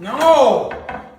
No!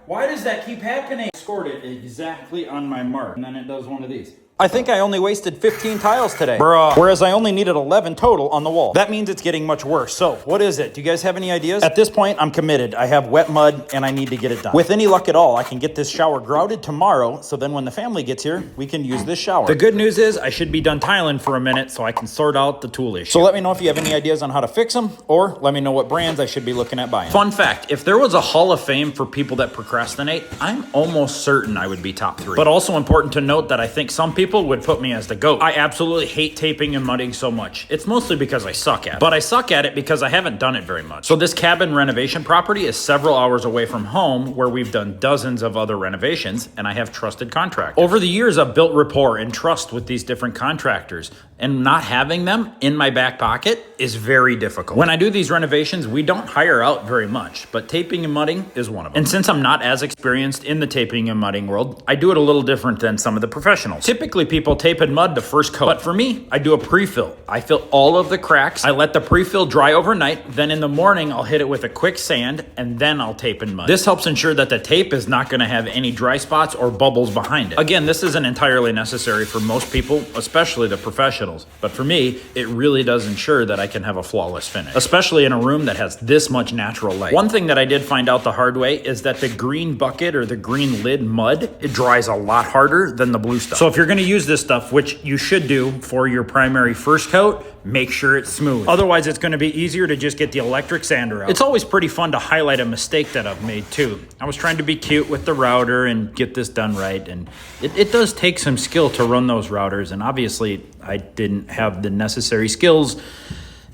Why does that keep happening? I scored it exactly on my mark, and then it does one of these. I think I only wasted 15 tiles today. Bruh. Whereas I only needed 11 total on the wall. That means it's getting much worse. So what is it? Do you guys have any ideas? At this point, I'm committed. I have wet mud and I need to get it done. With any luck at all, I can get this shower grouted tomorrow. So then when the family gets here, we can use this shower. The good news is I should be done tiling for a minute so I can sort out the tool issue. So let me know if you have any ideas on how to fix them, or let me know what brands I should be looking at buying. Fun fact, if there was a hall of fame for people that procrastinate, I'm almost certain I would be top 3. But also important to note that I think some people would put me as the GOAT. I absolutely hate taping and mudding so much. It's mostly because I suck at it. But I suck at it because I haven't done it very much. So this cabin renovation property is several hours away from home, where we've done dozens of other renovations, and I have trusted contractors. Over the years, I've built rapport and trust with these different contractors, and not having them in my back pocket is very difficult. When I do these renovations, we don't hire out very much, but taping and mudding is one of them. And since I'm not as experienced in the taping and mudding world, I do it a little different than some of the professionals. Typically, people tape and mud the first coat, but for me, I do a pre-fill. I fill all of the cracks. I let the pre-fill dry overnight. Then in the morning, I'll hit it with a quick sand, and then I'll tape and mud. This helps ensure that the tape is not gonna have any dry spots or bubbles behind it. Again, this isn't entirely necessary for most people, especially the professionals. But for me, it really does ensure that I can have a flawless finish, especially in a room that has this much natural light. One thing that I did find out the hard way is that the green bucket or the green lid mud, it dries a lot harder than the blue stuff. So if you're gonna use this stuff, which you should do for your primary first coat, make sure it's smooth. Otherwise, it's gonna be easier to just get the electric sander out. It's always pretty fun to highlight a mistake that I've made too. I was trying to be cute with the router and get this done right, and it does take some skill to run those routers, and obviously I didn't have the necessary skills,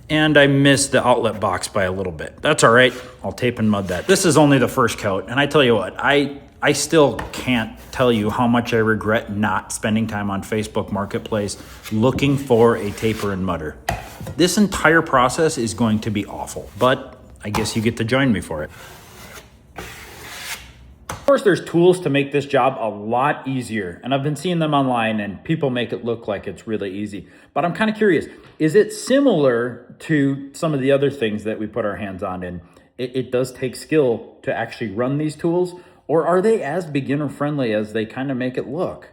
and I missed the outlet box by a little bit. That's all right, I'll tape and mud that. This is only the first coat, and I tell you what, I still can't tell you how much I regret not spending time on Facebook Marketplace looking for a taper and mudder. This entire process is going to be awful, but I guess you get to join me for it. Of course, there's tools to make this job a lot easier, and I've been seeing them online and people make it look like it's really easy. But I'm kind of curious, is it similar to some of the other things that we put our hands on? And it does take skill to actually run these tools, or are they as beginner friendly as they kind of make it look?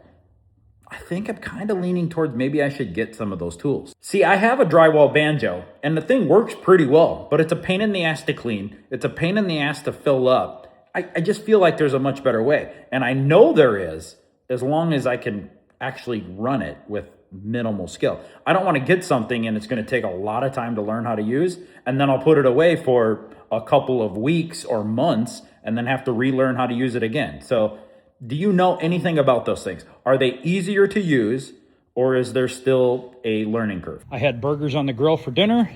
I think I'm kind of leaning towards maybe I should get some of those tools. See, I have a drywall banjo, and the thing works pretty well, but it's a pain in the ass to clean. It's a pain in the ass to fill up. I just feel like there's a much better way. And I know there is, as long as I can actually run it with minimal skill. I don't want to get something and it's going to take a lot of time to learn how to use, and then I'll put it away for a couple of weeks or months and then have to relearn how to use it again. So do you know anything about those things? Are they easier to use, or is there still a learning curve? I had burgers on the grill for dinner,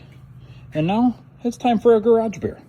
and now it's time for a garage beer.